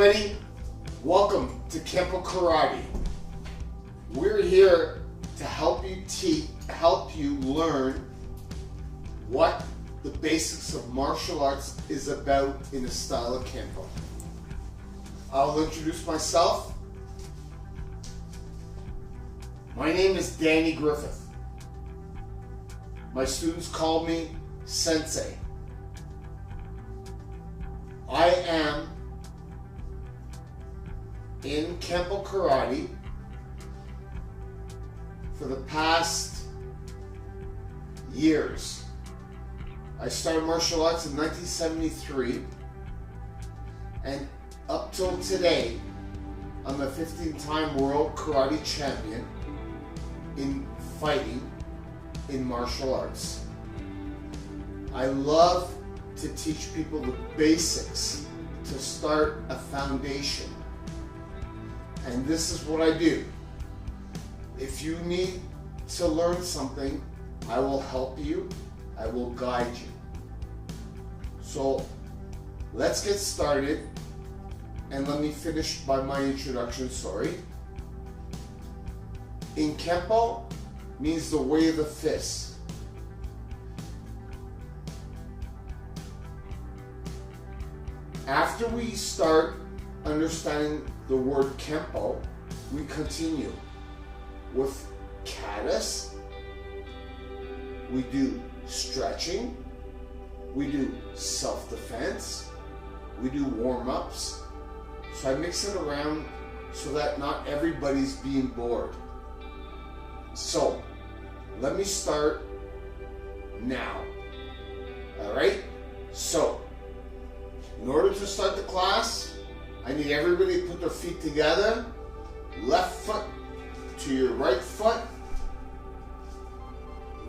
everybody, welcome to Kempo Karate. We're here to help you learn what the basics of martial arts is about in the style of Kempo. I'll introduce myself. My name is Danny Griffith. My students call me Sensei. I am in Kempo Karate for the past years. I started martial arts in 1973, and up till today, I'm a 15-time world karate champion in fighting in martial arts. I love to teach people the basics to start a foundation. And this is what I do. If you need to learn something, I will help you. I will guide you. So let's get started, and let me finish by my introduction story. In Kempo means the way of the fist. After we start understanding the word Kempo, we continue with katas. We do stretching. We do self-defense. We do warm-ups. So I mix it around so that not everybody's being bored. So let me start now. All right? So in order to start the class, I need everybody to put their feet together. Left foot to your right foot.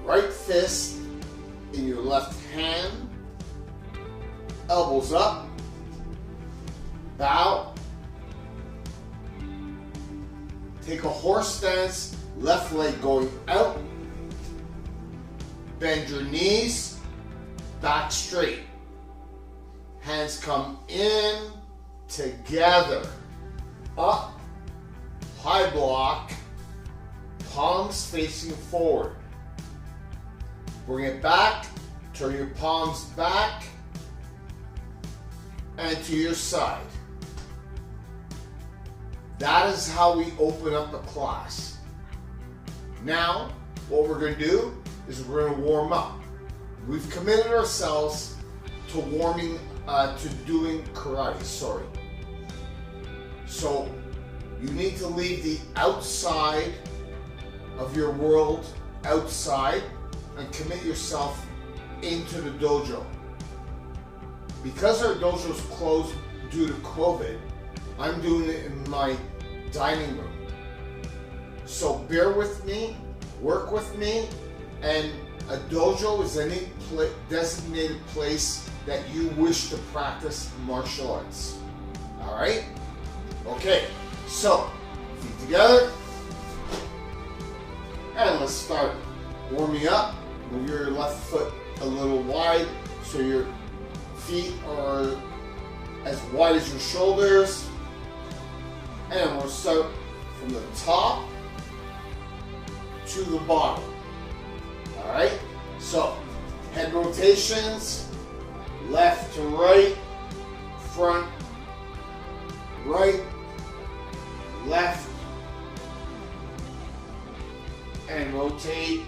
Right fist in your left hand. Elbows up. Bow. Take a horse stance. Left leg going out. Bend your knees. Back straight. Hands come in, together, up, high block, palms facing forward. Bring it back, turn your palms back, and to your side. That is how we open up the class. Now, what we're going to do is we're going to warm up. We've committed ourselves to doing karate, So you need to leave the outside of your world outside and commit yourself into the dojo. Because our dojo is closed due to COVID, I'm doing it in my dining room. So bear with me, work with me, and a dojo is any designated place that you wish to practice martial arts. All right? Okay, so feet together. And let's start warming up. Move your left foot a little wide so your feet are as wide as your shoulders. And we'll start from the top to the bottom. All right? So, head rotations. Left to right, front, right, left, and rotate.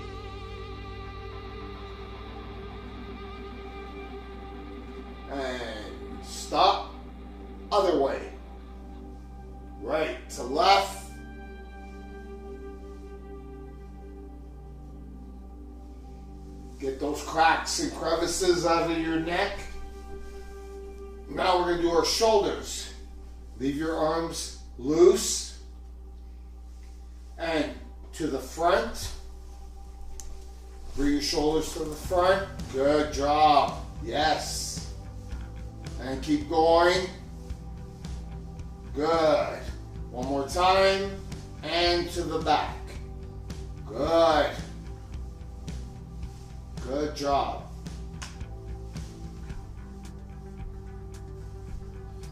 And stop. Other way. Right to left. Get those cracks and crevices out of your neck. Now we're going to do our shoulders. Leave your arms loose. And to the front. Bring your shoulders to the front. Good job. Yes. And keep going. Good. One more time. And to the back. Good. Good job.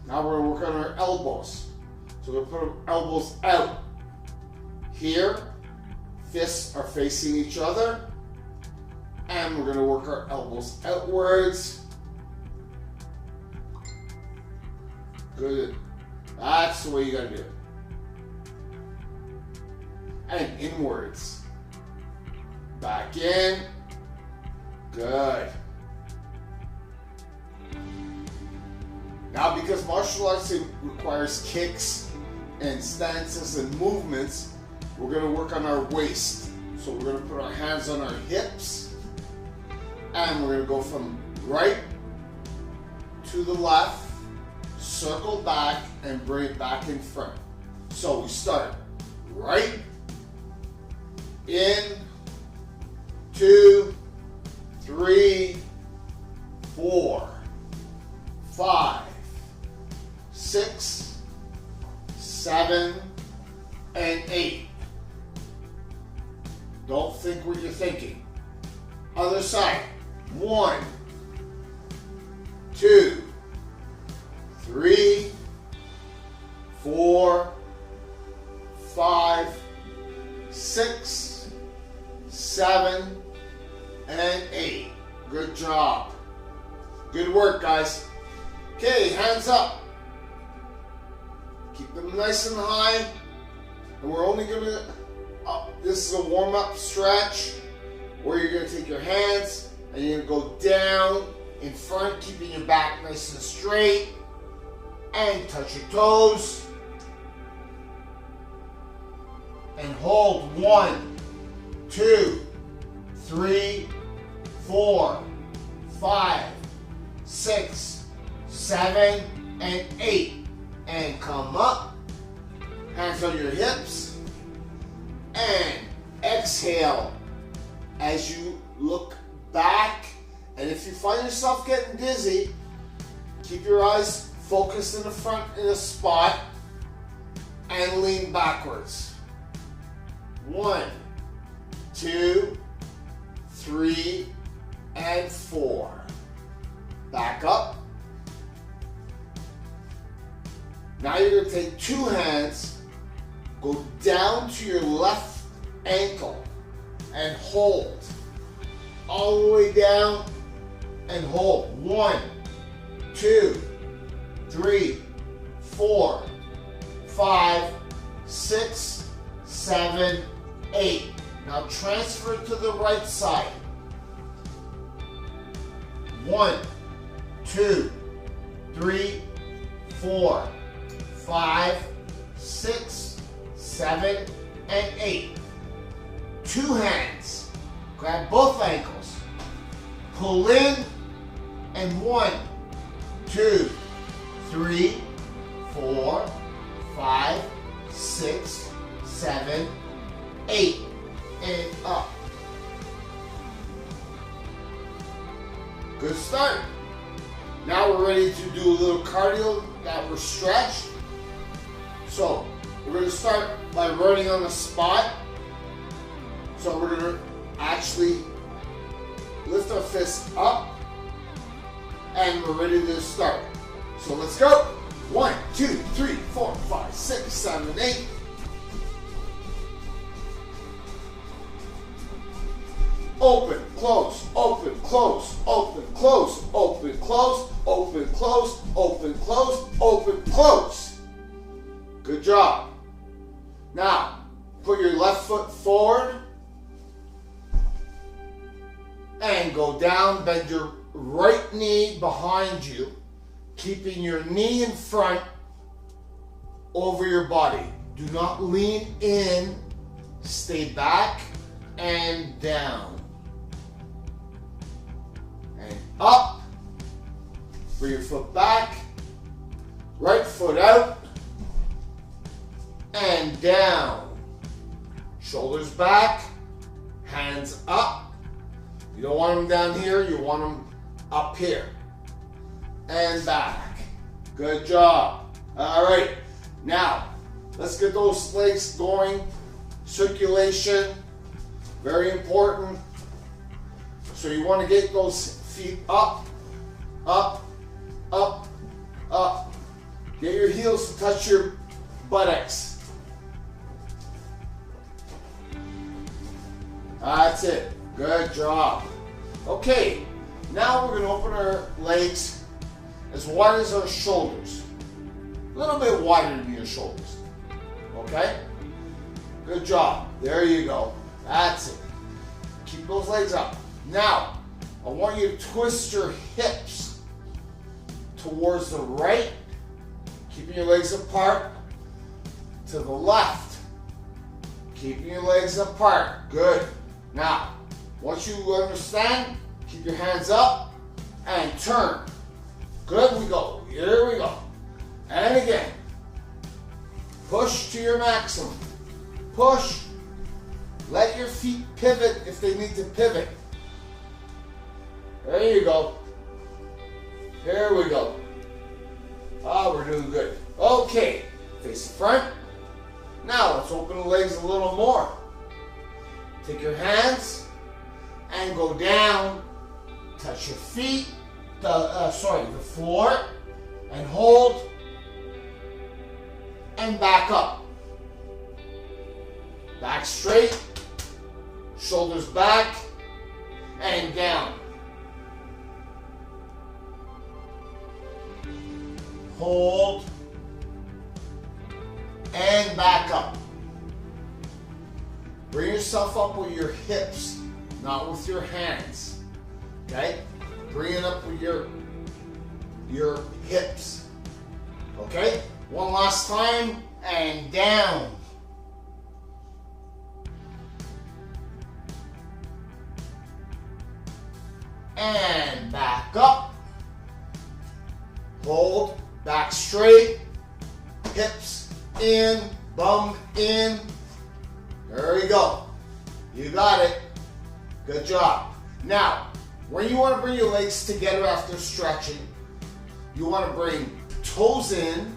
Now we're going to work on our elbows. So we're going to put our elbows out. Here, fists are facing each other. And we're going to work our elbows outwards. Good. That's the way you got to do it. And inwards. Back in. Good. Now, because martial arts requires kicks and stances and movements, we're going to work on our waist. So we're going to put our hands on our hips, and we're going to go from right to the left, circle back, and bring it back in front. So we start right, in, 2, 3, 4, 5, 6, 7, and 8. Don't think what you're thinking. Other side. 1, 2, 3, 4, 5, 6, 7, and 8. Good job. Good work, guys. Okay, hands up. Keep them nice and high. And we're only going to, this is a warm-up stretch where you're going to take your hands and you're going to go down in front, keeping your back nice and straight. And touch your toes. And hold 1, 2, 3, 4, 5, 6, 7, and 8. And come up. Hands on your hips. And exhale as you look back. And if you find yourself getting dizzy, keep your eyes focused in the front in a spot and lean backwards. 1, 2, 3, and 4. Back up. Now you're going to take 2 hands, go down to your left ankle and hold. All the way down and hold. 1, 2, 3, 4, 5, 6, 7, 8. Now transfer to the right side. 1, 2, 3, 4, 5, 6, 7, and 8. 2 hands. Grab both ankles. Pull in, and 1, 2, 3, 4, 5, 6, 7, 8. And up. Good start. Now we're ready to do a little cardio that we're stretched. So we're going to start by running on the spot. So we're going to actually lift our fists up and we're ready to start. So let's go. 1, 2, 3, 4, 5, 6, 7, 8. Open, close, open, close, open, close, open, close, open, close, open, close, open, close. Good job. Now, put your left foot forward and go down. Bend your right knee behind you, keeping your knee in front over your body. Do not lean in. Stay back and down. And up. Bring your foot back. Right foot out. And down. Shoulders back. Hands up. You don't want them down here. You want them up here. And back. Good job. All right. Now, let's get those legs going. Circulation. Very important. So you want to get those feet up, up, up, up, Get your heels to touch your buttocks. That's it. Good job. Okay, now we're going to open our legs as wide as our shoulders. A little bit wider than your shoulders. Okay? Good job. There you go. That's it. Keep those legs up. Now, I want you to twist your hips towards the right, keeping your legs apart, to the left, keeping your legs apart. Good. Now, once you understand, keep your hands up and turn. Good, we go. Here we go. And again. Push to your maximum. Push. Let your feet pivot if they need to pivot. There you go. Here we go. Oh, we're doing good. Okay, face the front. Now let's open the legs a little more. Take your hands and go down. Touch your feet, the floor, and hold, and back up. Back straight, shoulders back, and down. Hold, and back up. Bring yourself up with your hips, not with your hands. Okay? Bring it up with your hips. Okay? One last time, and down. And back up. Hold, back straight, hips in, bum in. There we go. You got it. Good job. Now, when you want to bring your legs together after stretching, you want to bring toes in,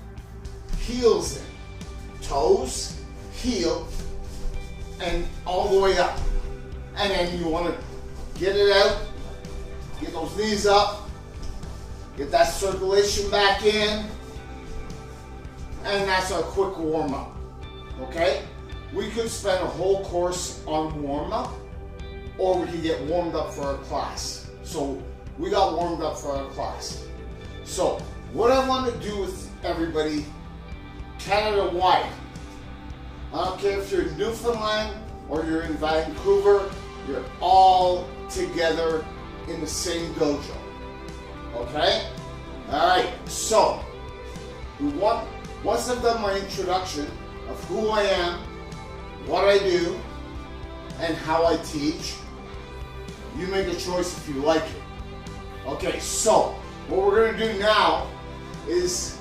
heels in. Toes, heel, and all the way up. And then you want to get it out, get those knees up, get that circulation back in, and that's our quick warm-up. Okay? We could spend a whole course on warm-up, or we could get warmed up for our class. So we got warmed up for our class. So what I want to do with everybody, Canada-wide, I don't care if you're in Newfoundland or you're in Vancouver, you're all together in the same dojo. Okay? Alright, so once I've done my introduction of who I am, what I do, and how I teach, you make a choice if you like it. Okay, so what we're going to do now is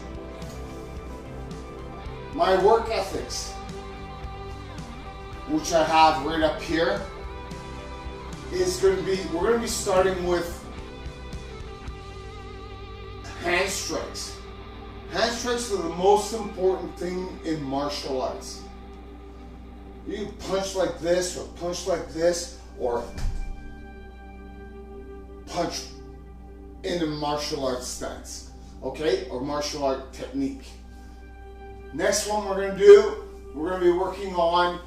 my work ethics, which I have right up here, is going to be, we're going to be starting with hand strikes. Hand strikes are the most important thing in martial arts. You can punch like this, or punch like this, or punch in a martial arts stance, okay? Or martial art technique. Next one we're going to do, we're going to be working on,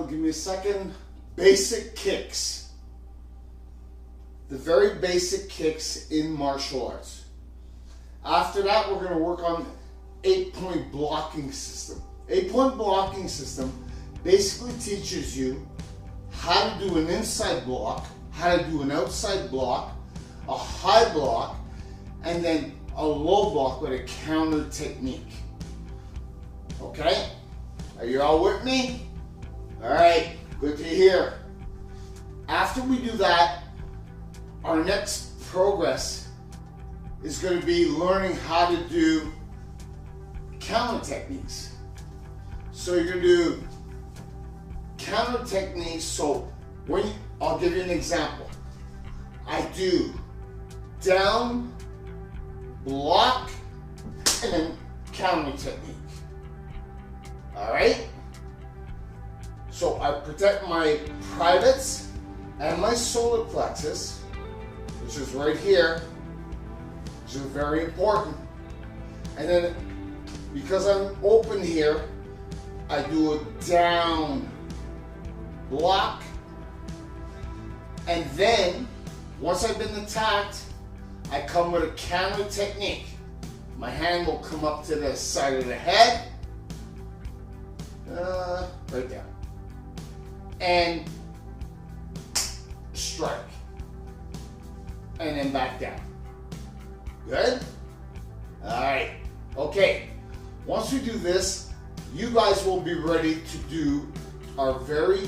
give me a second, basic kicks. The very basic kicks in martial arts. After that, we're going to work on 8-point blocking system. 8-point blocking system basically teaches you how to do an inside block, how to do an outside block, a high block, and then a low block with a counter technique. Okay? Are you all with me? Alright, good to hear. After we do that, our next progress is going to be learning how to do counter techniques. So you're going to do counter techniques. So I'll give you an example. I do down, block, and then counter technique. Alright? So I protect my privates and my solar plexus, which is right here, which is very important. And then, because I'm open here, I do a down block. And then, once I've been attacked, I come with a counter technique. My hand will come up to the side of the head, right there, and strike, and then back down. Good? All right, okay. Once we do this, you guys will be ready to do our very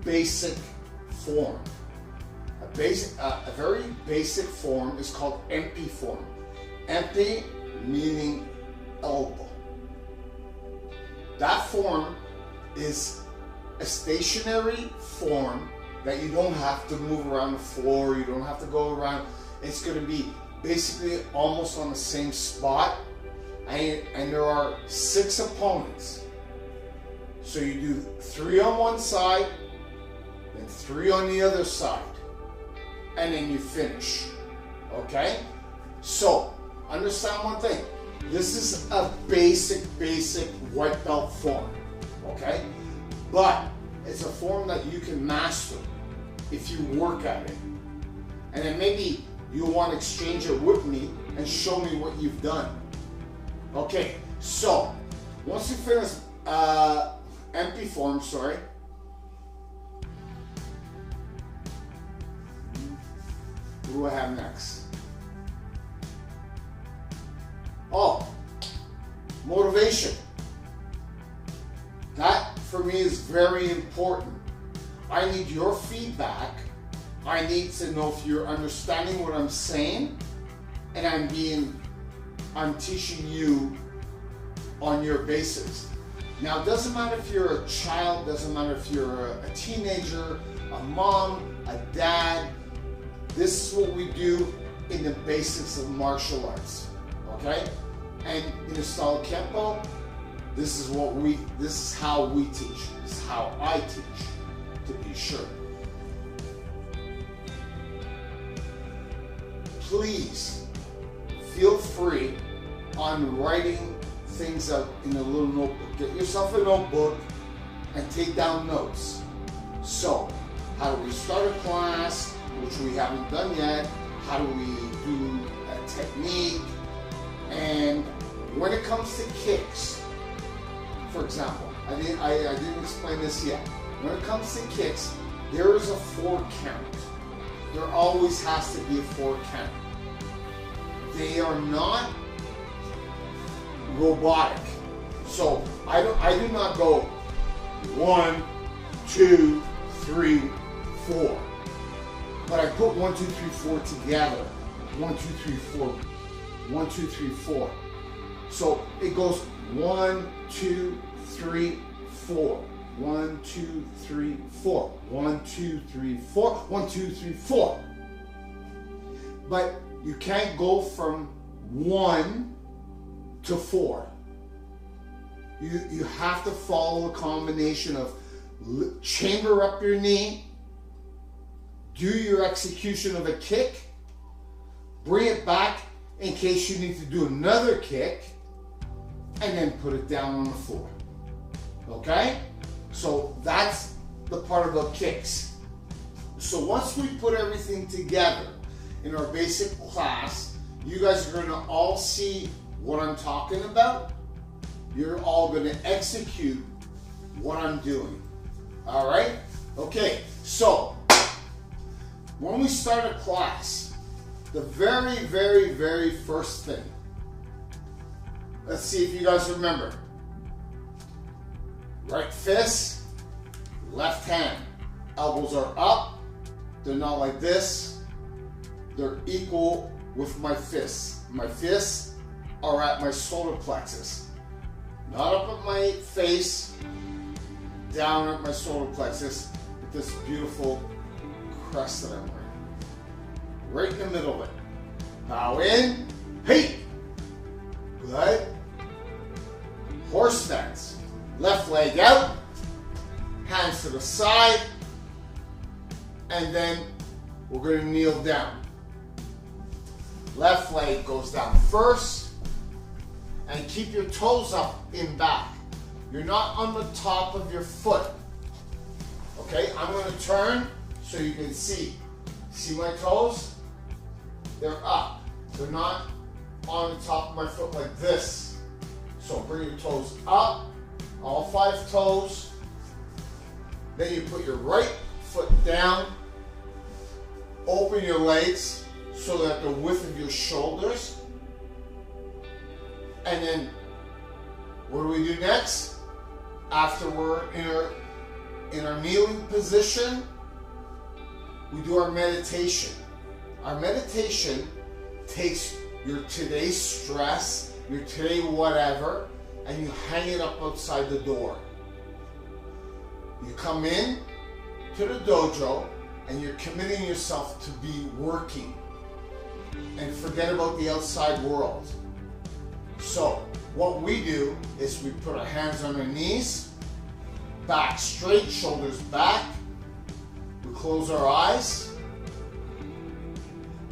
basic form. A very basic form is called MP form. MP meaning elbow. That form is a stationary form that you don't have to move around the floor, you don't have to go around. It's going to be basically almost on the same spot, and there are 6 opponents. So you do 3 on one side, then 3 on the other side, and then you finish. Okay? So, understand one thing. This is a basic white belt form. Okay? But it's a form that you can master if you work at it. And then maybe you want to exchange it with me and show me what you've done. Okay, so once you finish MP form, sorry. What do I have next? Oh, motivation. That for me is very important. I need your feedback. I need to know if you're understanding what I'm saying, and I'm teaching you on your basis. Now, it doesn't matter if you're a child, doesn't matter if you're a teenager, a mom, a dad. This is what we do in the basics of martial arts, okay? And in the style of Kempo, this is how we teach. This is how I teach, to be sure. Please feel free on writing things out in a little notebook. Get yourself a notebook and take down notes. So, how do we start a class, which we haven't done yet? How do we do a technique? And when it comes to kicks, for example, I didn't explain this yet. When it comes to kicks, there is a 4 count. There always has to be a 4 count. They are not robotic. So I do not go 1, 2, 3, 4. But I put 1, 2, 3, 4 together. 1, 2, 3, 4. 1, 2, 3, 4. So it goes 1, 2, 3, 4. 1, 2, 3, 4. 1, 2, 3, 4. 1, 2, 3, 4. But you can't go from 1 to 4. You have to follow a combination of chamber up your knee, do your execution of a kick, bring it back in case you need to do another kick, and then put it down on the floor. Okay? So that's the part about kicks. So once we put everything together in our basic class, you guys are going to all see what I'm talking about. You're all going to execute what I'm doing. All right? Okay, so when we start a class, the very first thing, let's see if you guys remember. Right fist, left hand. Elbows are up. They're not like this. They're equal with my fists. My fists are at my solar plexus. Not up at my face, down at my solar plexus with this beautiful crest that I'm wearing. Right in the middle of it. Bow in, hey! Good. Horse stance. Left leg out, hands to the side, and then we're going to kneel down. Left leg goes down first, and keep your toes up in back. You're not on the top of your foot. Okay, I'm going to turn so you can see. See my toes? They're up. They're not on the top of my foot like this. So bring your toes up, all 5 toes. Then you put your right foot down. Open your legs so that the width of your shoulders. And then, what do we do next? After we're in our kneeling position, we do our meditation. Our meditation takes your today's stress, your today whatever, and you hang it up outside the door. You come in to the dojo and you're committing yourself to be working and forget about the outside world. So what we do is we put our hands on our knees, back straight, shoulders back. We close our eyes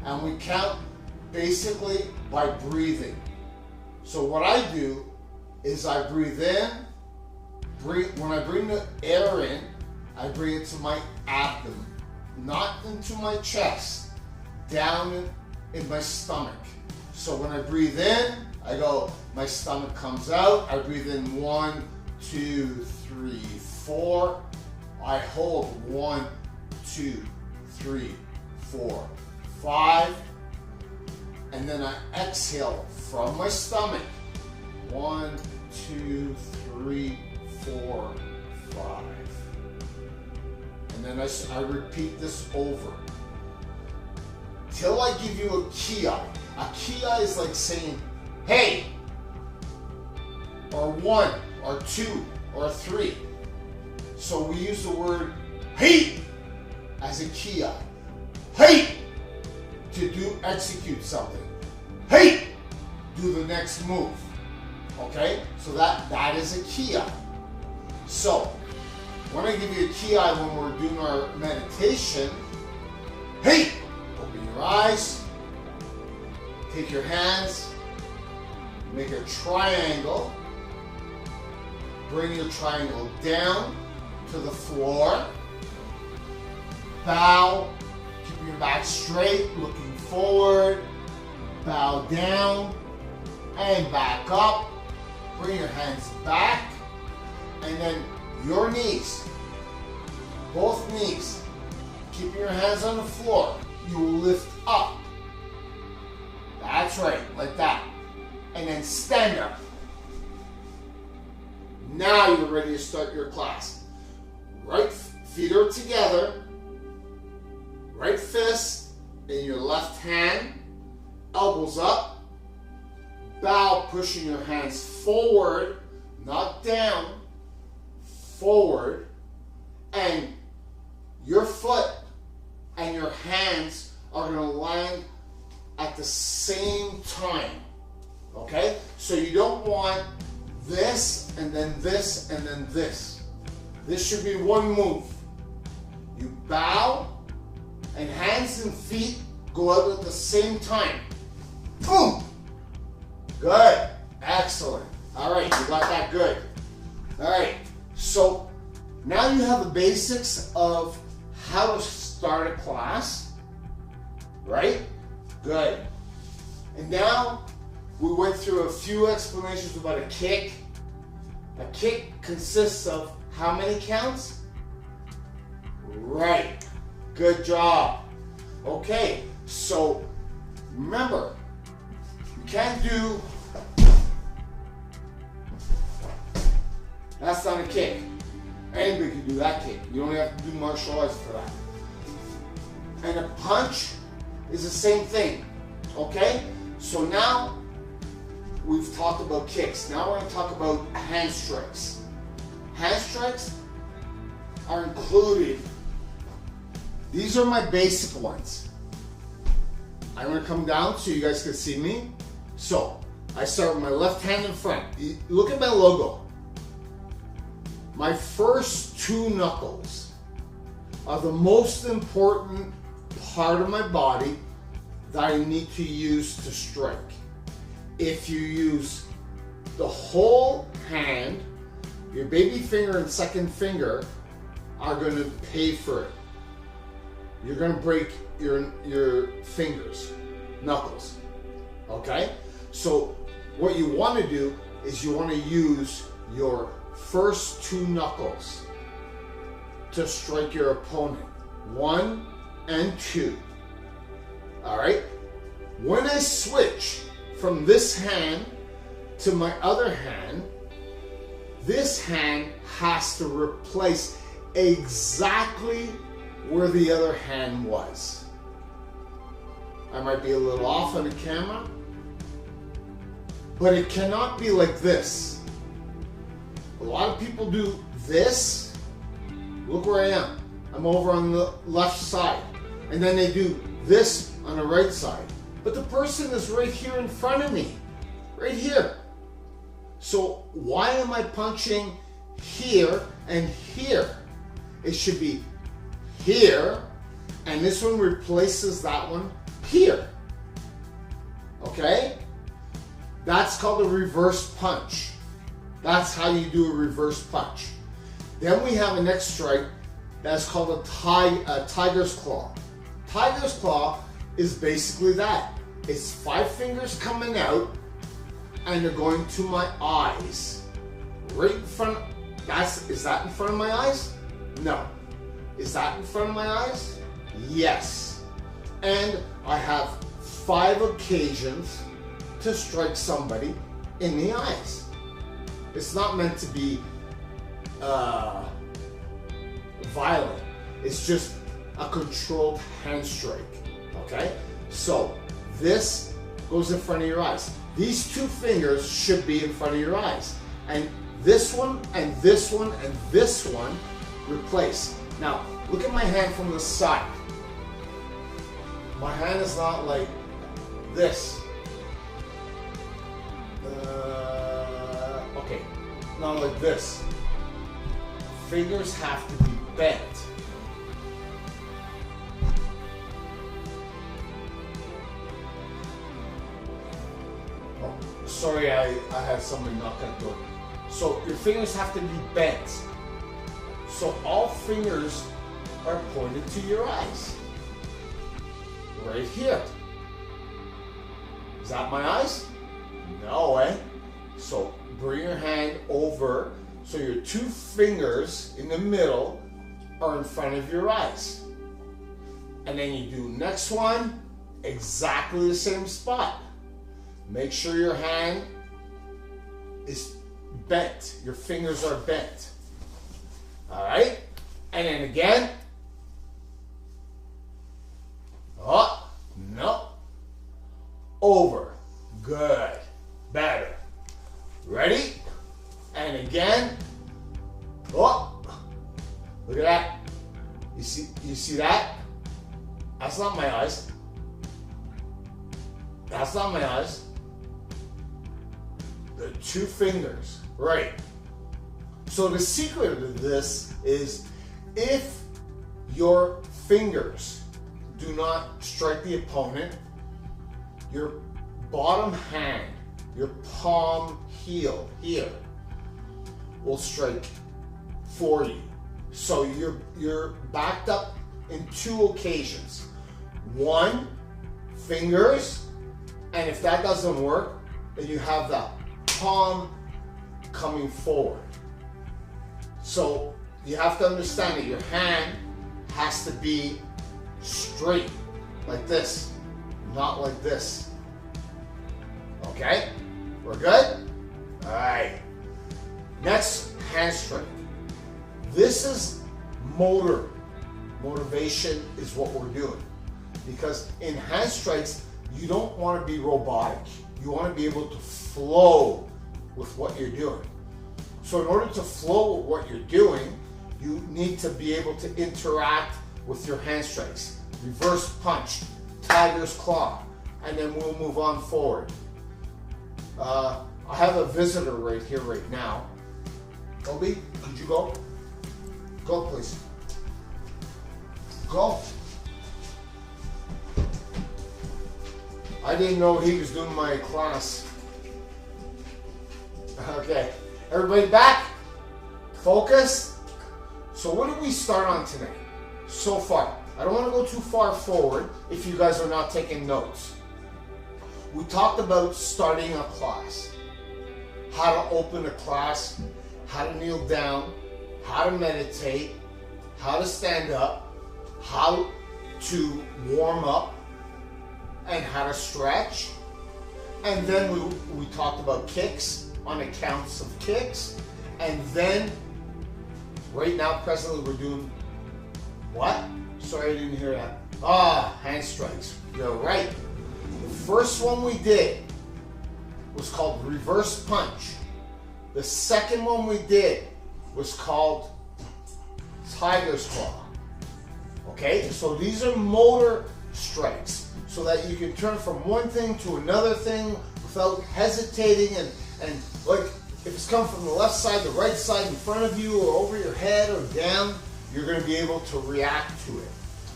and we count basically by breathing. So what I do is I breathe in, when I bring the air in, I bring it to my abdomen, not into my chest, down in my stomach. So when I breathe in, I go, my stomach comes out, I breathe in 1, 2, 3, 4. I hold 1, 2, 3, 4, 5. And then I exhale from my stomach. 1, 2, 3, 4, 5. And then I repeat this over. Till I give you a kia. A kia is like saying, hey, or 1, or 2, or 3. So we use the word hey as a kia. Hey, to execute something. Hey, do the next move. Okay, so that is a kia. So when I give you a kia when we're doing our meditation, hey, open your eyes, take your hands, make a triangle, bring your triangle down to the floor, bow, keep your back straight, looking forward, bow down, and back up, bring your hands back, and then your knees, both knees, keep your hands on the floor, you will lift up, that's right, like that, and then stand up. Now you're ready to start your class. Right feet are together, right fist in your left hand, elbows up, bow, pushing your hands forward, not down, forward, and your foot and your hands are going to land at the same time. Okay? So you don't want this and then this and then this. This should be one move. You bow and hands and feet go out at the same time. Boom! Good. Excellent. All right, you got that good. All right, so now you have the basics of how to start a class, right? Good. And now we went through a few explanations about a kick. A kick consists of how many counts? Right. Good job. Okay, so remember, you can't do, that's not a kick. Anybody can do that kick. You don't have to do martial arts for that. And a punch is the same thing. Okay? So now we've talked about kicks. Now we're going to talk about hand strikes. Hand strikes are included. These are my basic ones. I'm going to come down so you guys can see me. So I start with my left hand in front. Look at my logo. My first 2 knuckles are the most important part of my body that I need to use to strike. If you use the whole hand, your baby finger and second finger are going to pay for it. You're going to break your fingers, knuckles, okay? So what you want to do is you want to use your first two knuckles to strike your opponent. 1 and 2. All right? When I switch from this hand to my other hand, this hand has to replace exactly where the other hand was. I might be a little off on the camera, but it cannot be like this. A lot of people do this. Look where I am. I'm over on the left side. And then they do this on the right side. But the person is right here in front of me. Right here. So why am I punching here and here? It should be here, and this one replaces that one here. Okay? That's called a reverse punch. That's how you do a reverse punch. Then we have a next strike that's called a tiger's claw. Tiger's claw is basically that. It's 5 fingers coming out and they're going to my eyes. Right in front. Is that in front of my eyes? No. Is that in front of my eyes? Yes. And I have 5 occasions to strike somebody in the eyes. It's not meant to be violent. It's just a controlled hand strike. Okay? So this goes in front of your eyes. These 2 fingers should be in front of your eyes. And this one and this one and this one replace. Now, look at my hand from the side. My hand is not like this. Okay, not like this. Fingers have to be bent. Oh, sorry, I had somebody knock at the door. So your fingers have to be bent. So all fingers are pointed to your eyes. Right here. Is that my eyes? No, eh? So bring your hand over so your 2 fingers in the middle are in front of your eyes. And then you do next one, exactly the same spot. Make sure your hand is bent. Your fingers are bent. All right? And then again. Oh, no. Over. Good. Better. Ready? And again. Oh. Look at that. You see that? That's not my eyes. That's not my eyes. The 2 fingers. Right. So the secret of this is if your fingers do not strike the opponent, your bottom hand, your palm heel here, will strike for you. So you're backed up in 2 occasions. 1, fingers, and if that doesn't work, then you have the palm coming forward. So you have to understand that your hand has to be straight, like this, not like this. Okay? We're good? All right. Next, hand strike. This is motivation is what we're doing. Because in hand strikes, you don't want to be robotic. You want to be able to flow with what you're doing. So in order to flow with what you're doing, you need to be able to interact with your hand strikes. Reverse punch, tiger's claw, and then we'll move on forward. I have a visitor right here right now. Obi, could you go? Go, please. Go. I didn't know he was doing my class. Okay, everybody back? Focus. So what did we start on tonight? So far, I don't want to go too far forward if you guys are not taking notes. We talked about starting a class, how to open a class, how to kneel down, how to meditate, how to stand up, how to warm up, and how to stretch. And then we talked about kicks, on accounts of kicks. And then, right now, presently, we're doing what? Sorry, I didn't hear that. Hand strikes. You're right. The first one we did was called reverse punch. The second one we did was called tiger's claw. Okay, so these are motor strikes, so that you can turn from one thing to another thing without hesitating, and like if it's coming from the left side, the right side, in front of you, or over your head, or down, you're going to be able to react to it.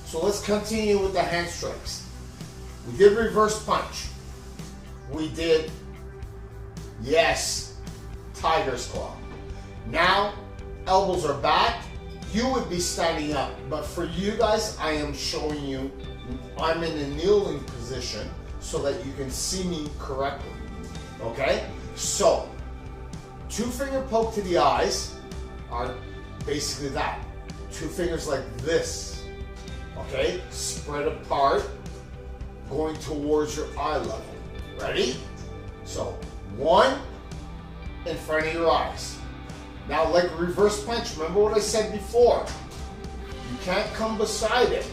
So let's continue with the hand strikes. We did reverse punch. We did, yes, tiger's claw. Now, elbows are back. You would be standing up, but for you guys, I am showing you, I'm in a kneeling position so that you can see me correctly. Okay? So, 2-finger poke to the eyes are basically that. 2 fingers like this. Okay? Spread apart, going towards your eye level. Ready? So, 1 in front of your eyes. Now, like reverse punch, remember what I said before. You can't come beside it.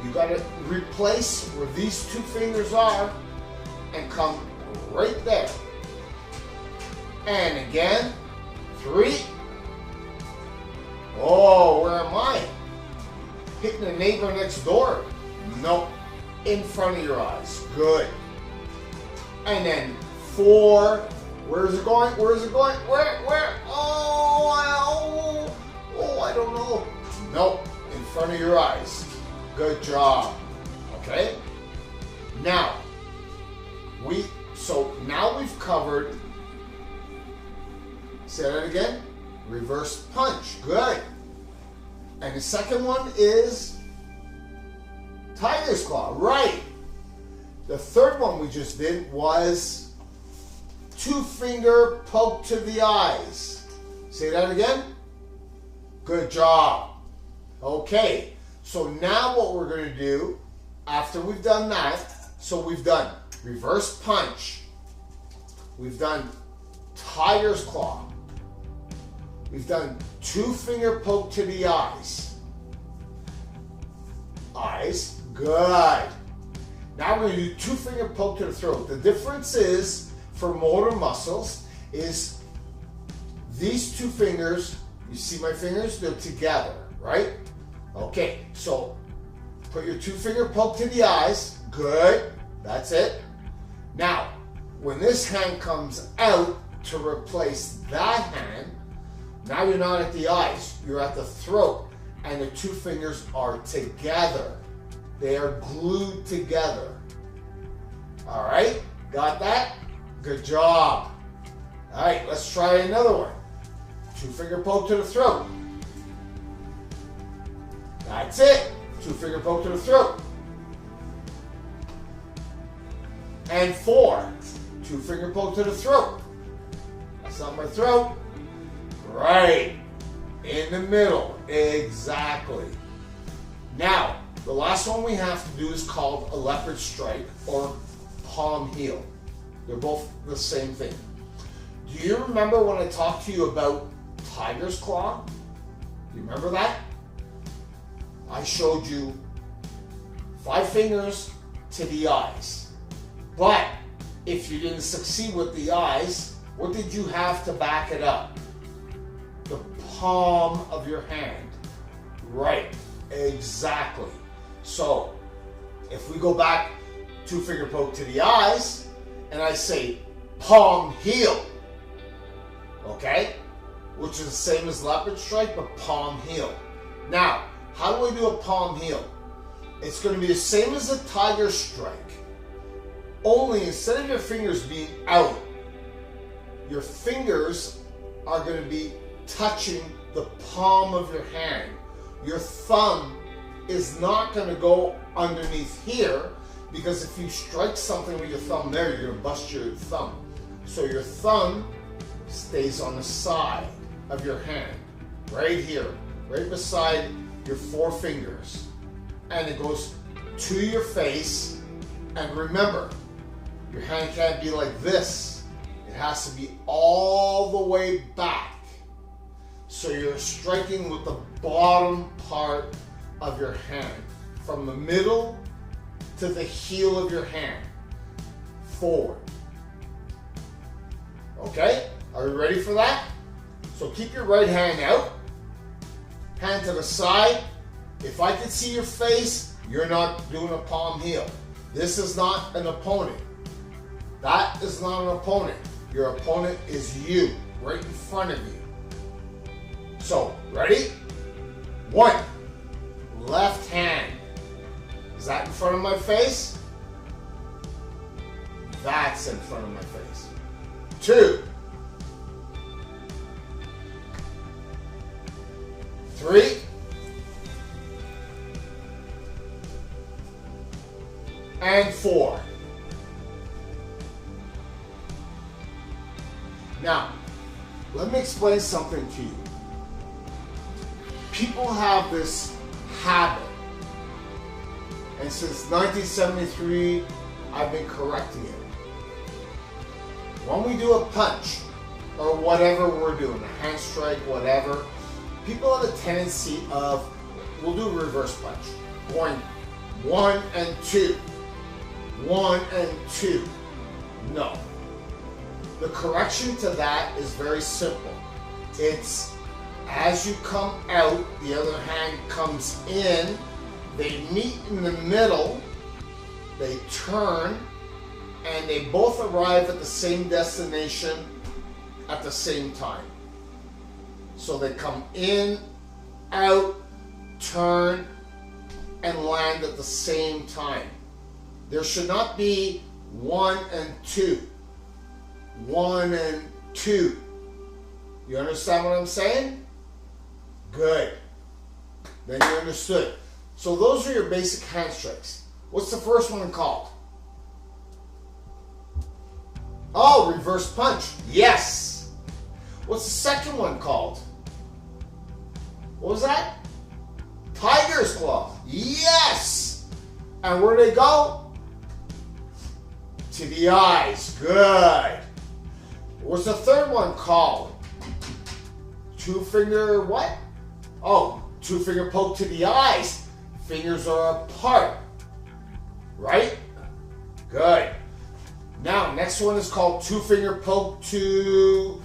You got to replace where these 2 fingers are and come right there. And again, 3. Oh, where am I? Hitting the neighbor next door. Nope. In front of your eyes. Good. And then 4. Where is it going? Where is it going? Where? Oh, I don't know. Nope. In front of your eyes. Good job. Okay? Now, now we've covered, say that again, reverse punch. Good. And the second one is tiger's claw. Right. The third one we just did was 2-finger poke to the eyes. Say that again. Good job. Okay. So now what we're going to do, after we've done that, so we've done reverse punch, we've done tiger's claw, we've done 2-finger poke to the eyes. Eyes, good. Now we're going to do 2-finger poke to the throat. The difference is, for motor muscles, is these 2 fingers, you see my fingers? They're together, right? Okay, so put your 2-finger poke to the eyes. Good. That's it. Now, when this hand comes out to replace that hand, now you're not at the eyes. You're at the throat. And the 2 fingers are together. They are glued together. All right? Got that? Good job. All right, let's try another one. 2-finger poke to the throat. That's it. 2-finger poke to the throat. And 4. 2-finger poke to the throat. That's not my throat. Right. In the middle. Exactly. Now, the last one we have to do is called a leopard strike or palm heel. They're both the same thing. Do you remember when I talked to you about tiger's claw? Do you remember that? I showed you 5 fingers to the eyes. But if you didn't succeed with the eyes, what did you have to back it up? The palm of your hand. Right, exactly. So, if we go back, 2-finger poke to the eyes, and I say palm heel, okay? Which is the same as leopard strike, but palm heel. Now, how do I do a palm heel? It's going to be the same as a tiger strike. Only instead of your fingers being out, your fingers are going to be touching the palm of your hand. Your thumb is not going to go underneath here, because if you strike something with your thumb there, you're going to bust your thumb. So your thumb stays on the side of your hand, right here, right beside your four fingers. And it goes to your face. And remember, your hand can't be like this. It has to be all the way back. So you're striking with the bottom part of your hand, from the middle to the heel of your hand, forward. Okay? Are you ready for that? So keep your right hand out, hand to the side. If I can see your face, you're not doing a palm heel. This is not an opponent. That is not an opponent. Your opponent is you, right in front of you. So, ready? 1, left hand. Is that in front of my face? That's in front of my face. 2, 3, 4. Now, let me explain something to you. People have this habit, and since 1973, I've been correcting it. When we do a punch, or whatever we're doing, a hand strike, whatever, people have a tendency of, we'll do a reverse punch, going 1 and 2, 1 and 2. No. The correction to that is very simple. It's as you come out, the other hand comes in, they meet in the middle, they turn, and they both arrive at the same destination at the same time. So they come in, out, turn, and land at the same time. There should not be 1 and 2. 1 and 2. You understand what I'm saying? Good. Then you understood. So those are your basic hand strikes. What's the first one called? Oh, reverse punch. Yes. What's the second one called? What was that? Tiger's claw. Yes. And where do they go? To the eyes. Good. What's the third one called? Two finger what? Oh, 2-finger poke to the eyes. Fingers are apart. Right? Good. Now, next one is called 2-finger poke to,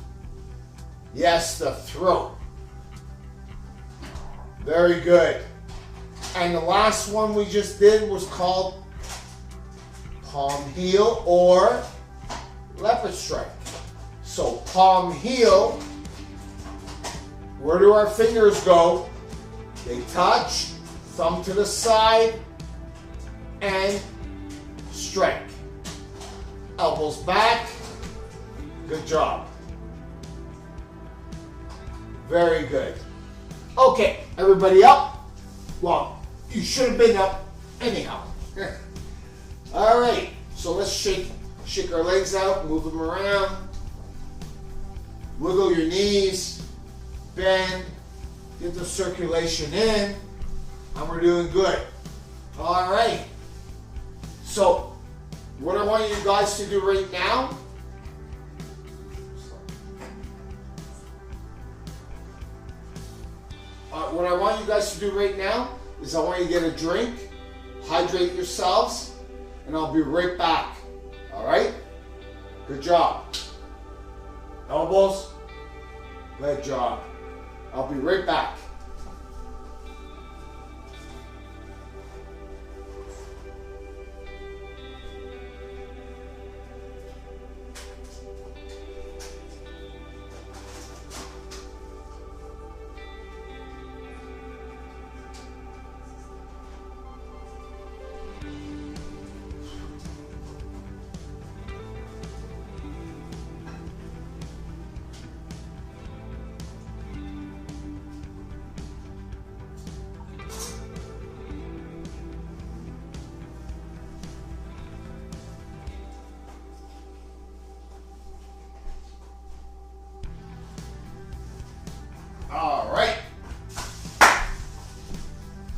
yes, the throat. Very good. And the last one we just did was called palm heel or leopard strike. So palm heel, where do our fingers go? They touch, thumb to the side, and strike. Elbows back. Good job. Very good. Okay, everybody up? Well, you should have been up anyhow. All right, so let's shake our legs out, move them around. Wiggle your knees, bend, get the circulation in, and we're doing good. All right. So, what I want you guys to do right now, is I want you to get a drink, hydrate yourselves, and I'll be right back. All right? Good job. Elbows, leg jog. I'll be right back.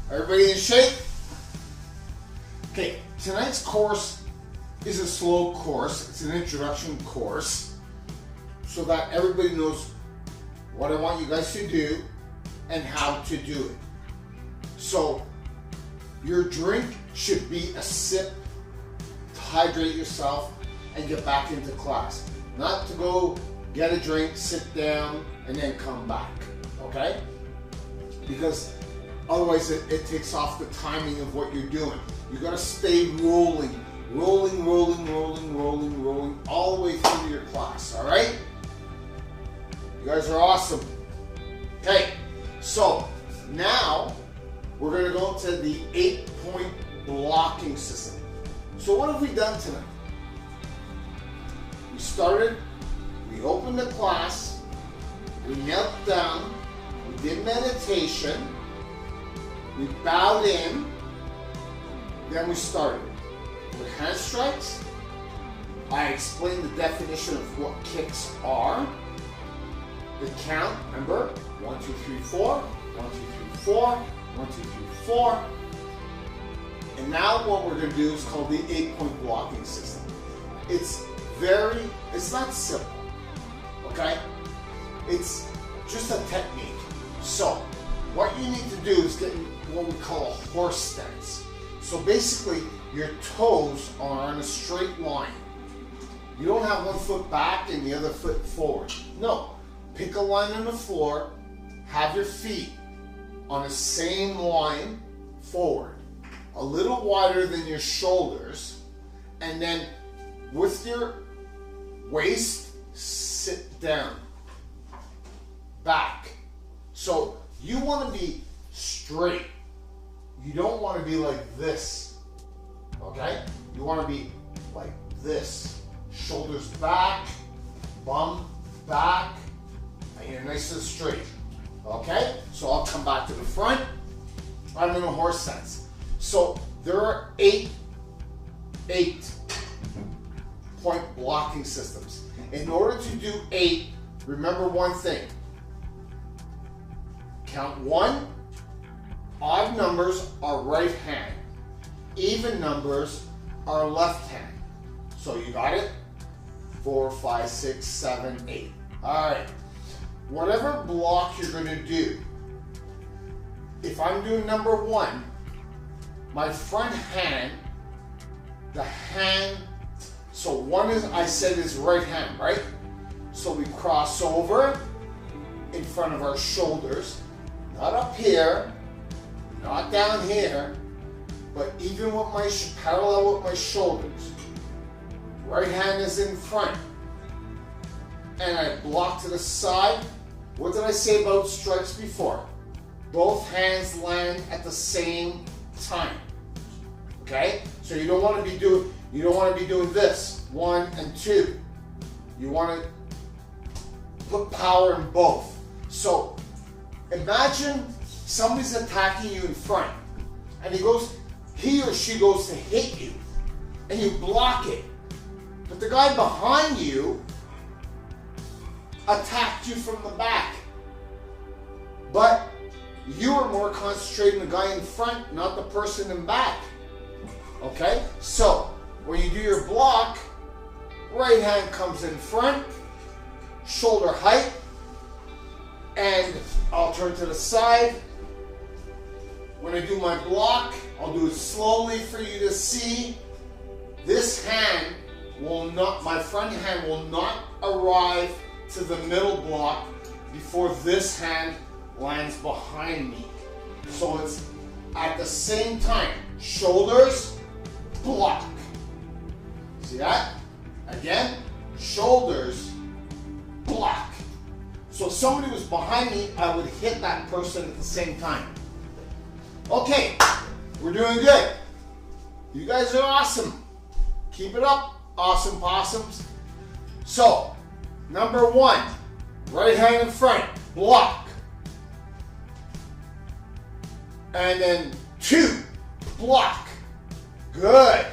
Everybody in shape? Okay, tonight's course is a slow course. It's an introduction course so that everybody knows what I want you guys to do and how to do it. So your drink should be a sip to hydrate yourself and get back into class. Not to go get a drink, sit down, and then come back, okay? Because otherwise it takes off the timing of what you're doing. You gotta stay rolling, rolling, rolling, rolling, rolling, rolling, all the way through your class, all right? You guys are awesome. Okay, so now we're gonna go to the 8-point blocking system. So what have we done tonight? We started, we opened the class, we knelt down, we did meditation, we bowed in, then we started with hand strikes. I explained the definition of what kicks are. The count, remember, 1, 2, 3, 4, 1, 2, 3, 4, 1, 2, 3, 4. And now what we're going to do is called the 8-point blocking system. It's not simple, okay? It's just a technique. So what you need to do is get what we call a horse stance. So basically your toes are on a straight line. You don't have one foot back and the other foot forward. No, pick a line on the floor, have your feet on the same line forward, a little wider than your shoulders, and then with your waist, sit down, back. So you want to be straight. You don't want to be like this, okay? You want to be like this. Shoulders back, bum back, and you're nice and straight, okay? So I'll come back to the front. I'm in a horse stance. So there are 8 point blocking systems. In order to do 8, remember one thing. Count 1. Odd numbers are right hand. Even numbers are left hand. So you got it? 4, 5, 6, 7, 8. All right. Whatever block you're going to do, if I'm doing number 1, my front hand, the hand, so 1 is, I said, is right hand, right? So we cross over in front of our shoulders, not up here, not down here, but even with my parallel with my shoulders. Right hand is in front. And I block to the side. What did I say about strikes before? Both hands land at the same time. Okay? So you don't want to be doing this, 1 and 2. You want to put power in both. So imagine somebody's attacking you in front, and he or she goes to hit you, and you block it. But the guy behind you attacked you from the back. But you are more concentrated on the guy in front, not the person in back. Okay? So when you do your block, right hand comes in front, shoulder height, and I'll turn to the side. When I do my block, I'll do it slowly for you to see. This hand will not, my front hand will not arrive to the middle block before this hand lands behind me. So it's at the same time, shoulders, block. See that? Again, shoulders, block. So if somebody was behind me, I would hit that person at the same time. Okay, we're doing good. You guys are awesome. Keep it up, awesome possums. So, number 1, right hand in front, block. And then 2, block. Good,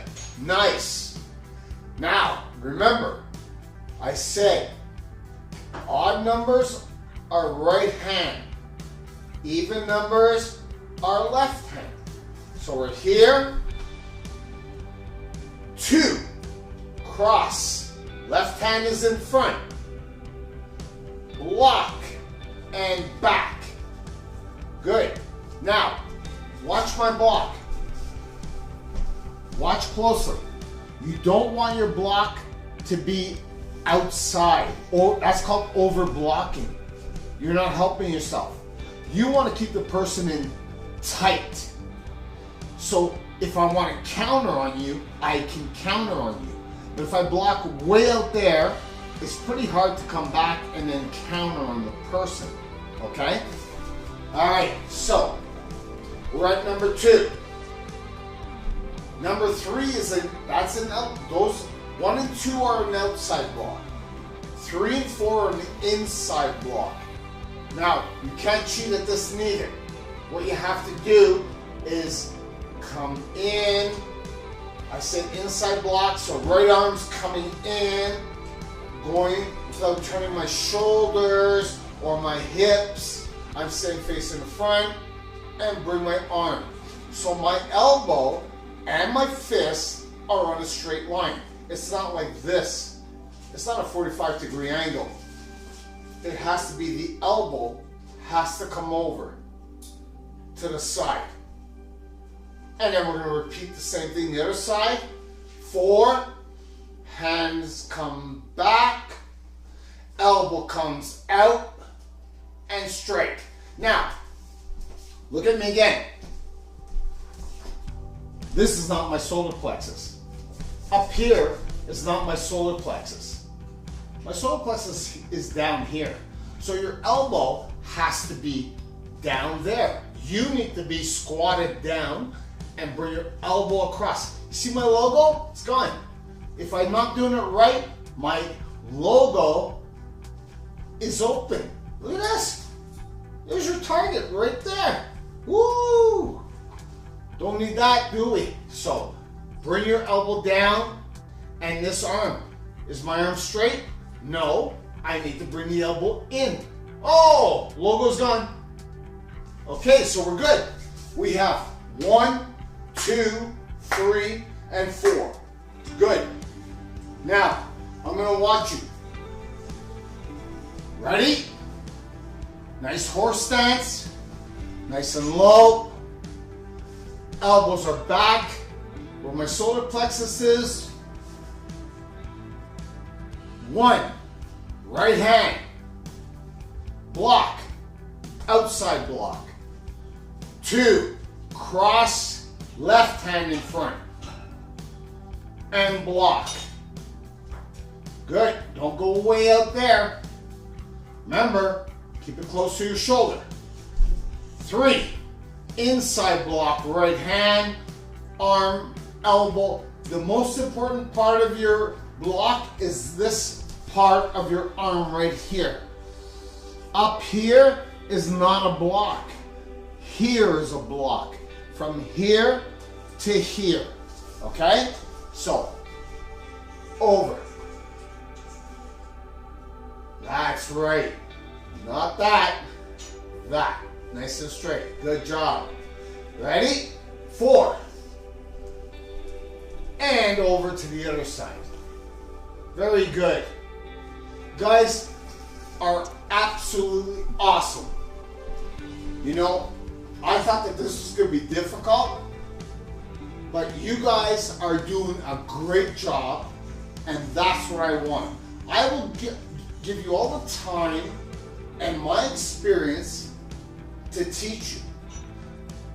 nice. Now, remember, I said odd numbers are right hand. Even numbers our left hand. So we're here, 2, cross, left hand is in front, block, and back. Good. Now, watch my block. Watch closely. You don't want your block to be outside, or that's called over blocking. You're not helping yourself. You want to keep the person in tight. So if I want to counter on you, I can counter on you. But if I block way out there, it's pretty hard to come back and then counter on the person. Okay? All right, so we're at number 2. Number 3 is those 1 and 2 are an outside block. 3 and 4 are an inside block. Now, you can't cheat at this neither. What you have to do is come in. I said inside block, so right arm's coming in, going without turning my shoulders or my hips. I'm staying facing the front and bring my arm. So my elbow and my fist are on a straight line. It's not like this. It's not a 45-degree angle. It has to be the elbow has to come over to the side. And then we're going to repeat the same thing the other side. 4, hands come back, elbow comes out, and straight. Now, look at me again. This is not my solar plexus. Up here is not my solar plexus. My solar plexus is down here. So your elbow has to be down there. You need to be squatted down and bring your elbow across. See my logo? It's gone. If I'm not doing it right, my logo is open. Look at this. There's your target right there. Woo! Don't need that, do we? So, bring your elbow down, and this arm. Is my arm straight? No. I need to bring the elbow in. Oh, logo's gone. Okay, so we're good. We have 1, 2, 3, and 4. Good. Now, I'm going to watch you. Ready? Nice horse stance. Nice and low. Elbows are back where my solar plexus is. 1, right hand, block, outside block. 2, cross, left hand in front, and block. Good, don't go way out there. Remember, keep it close to your shoulder. 3, inside block, right hand, arm, elbow. The most important part of your block is this part of your arm right here. Up here is not a block. Here is a block. From here to here. Okay? So, over. That's right. Not that. That. Nice and straight. Good job. Ready? 4. And over to the other side. Very good. Guys are absolutely awesome. You know, I thought that this was going to be difficult, but you guys are doing a great job, and that's what I want. I will give you all the time and my experience to teach you.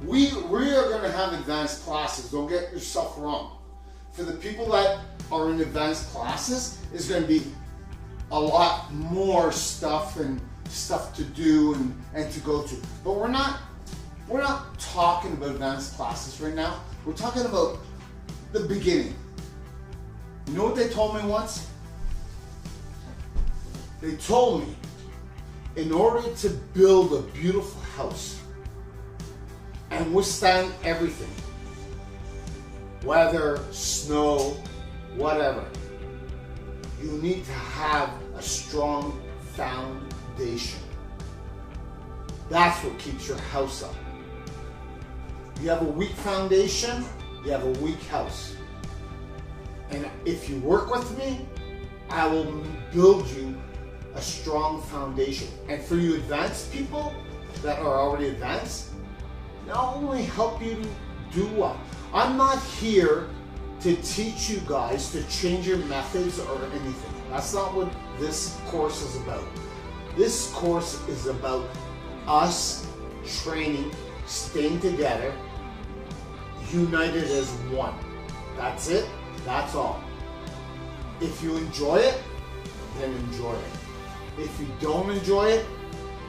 We are going to have advanced classes. Don't get yourself wrong. For the people that are in advanced classes, it's going to be a lot more stuff and stuff to do and to go to. But we're not talking about advanced classes right now. We're talking about the beginning. You know what they told me once? They told me, in order to build a beautiful house and withstand everything, weather, snow, whatever, you need to have a strong foundation. That's what keeps your house up. You have a weak foundation, you have a weak house. And if you work with me, I will build you a strong foundation. And for you advanced people that are already advanced, not only help you do well. I'm not here to teach you guys to change your methods or anything. That's not what this course is about. This course is about us training, staying together, united as one. That's it. That's all. If you enjoy it, then enjoy it. If you don't enjoy it,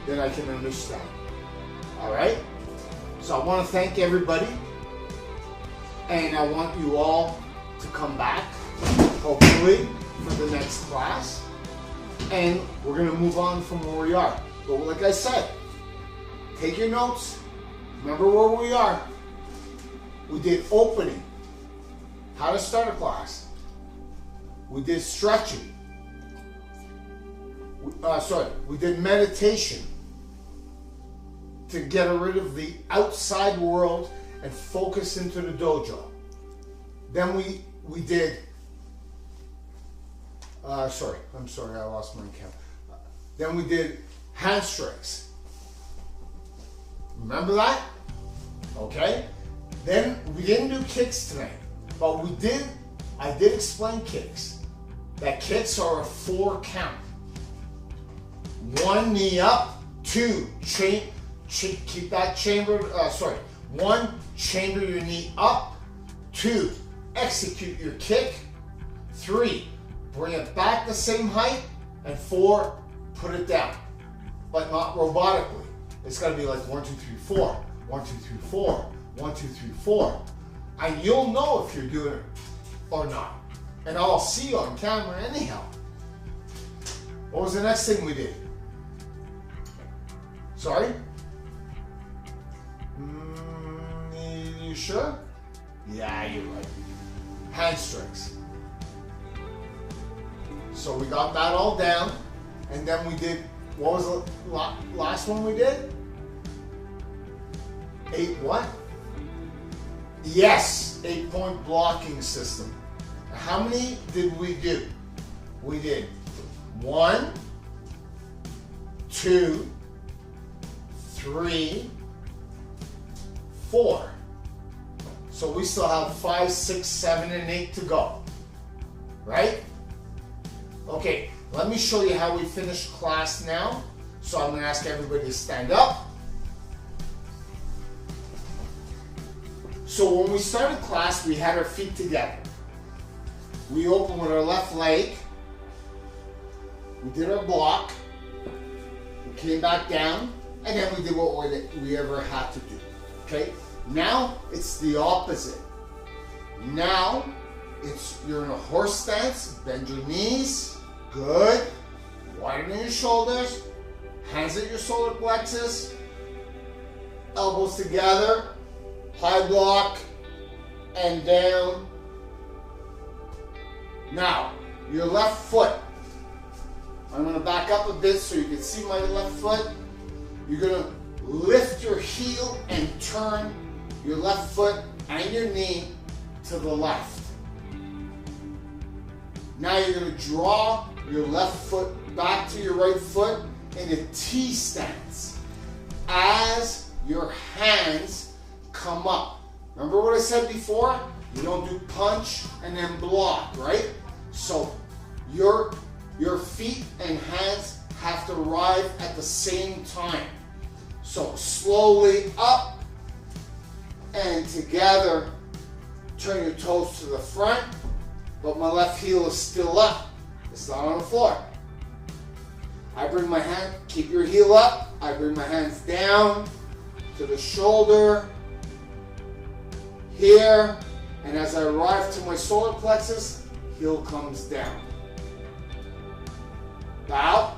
then I can understand. All right? So I want to thank everybody, and I want you all to come back, hopefully, for the next class. And we're going to move on from where we are. But like I said, take your notes. Remember where we are. We did opening, how to start a class. We did stretching. We did meditation to get rid of the outside world and focus into the dojo. Then we did, I'm sorry, I lost my count. Then we did hand strikes. Remember that? Okay. Then we didn't do kicks tonight, but I did explain kicks. That kicks are a 4 count. 1 knee up, 2, keep that chambered, 1, chamber your knee up, 2, execute your kick, 3, bring it back the same height, and 4, put it down, but not robotically. It's got to be like 1, 2, 3, 4, 1, 2, 3, 4, 1, 2, 3, 4, and you'll know if you're doing it or not, and I'll see you on camera anyhow. What was the next thing we did? Sorry? You sure? Yeah, you're right. Hand strikes. So we got that all down, and then we did, what was the last one we did? 8 what? Yes, 8-point blocking system. How many did we do? We did 1, 2, 3, 4. So we still have 5, 6, 7, and 8 to go. Right? Okay, let me show you how we finish class now. So I'm going to ask everybody to stand up. So when we started class, we had our feet together. We opened with our left leg. We did our block. We came back down. And then we did what we ever had to do. Okay? Now it's the opposite. Now you're in a horse stance. Bend your knees. Good. Widen your shoulders. Hands at your solar plexus. Elbows together. High block. And down. Now, your left foot. I'm going to back up a bit so you can see my left foot. You're going to lift your heel and turn your left foot and your knee to the left. Now you're going to draw your left foot back to your right foot in a T stance as your hands come up. Remember what I said before? You don't do punch and then block, right? So your feet and hands have to arrive at the same time. So slowly up and together, turn your toes to the front, but my left heel is still up. It's not on the floor. I bring my hand, keep your heel up. I bring my hands down to the shoulder, here, and as I arrive to my solar plexus, heel comes down. Bow.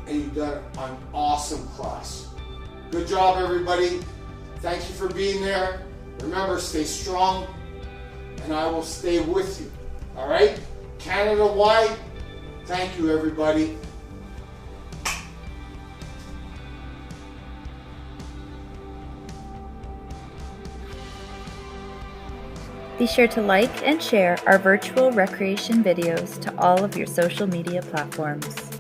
And you've done an awesome class. Good job, everybody. Thank you for being there. Remember, stay strong, and I will stay with you. All right? Canada-wide, thank you, everybody. Be sure to like and share our virtual recreation videos to all of your social media platforms.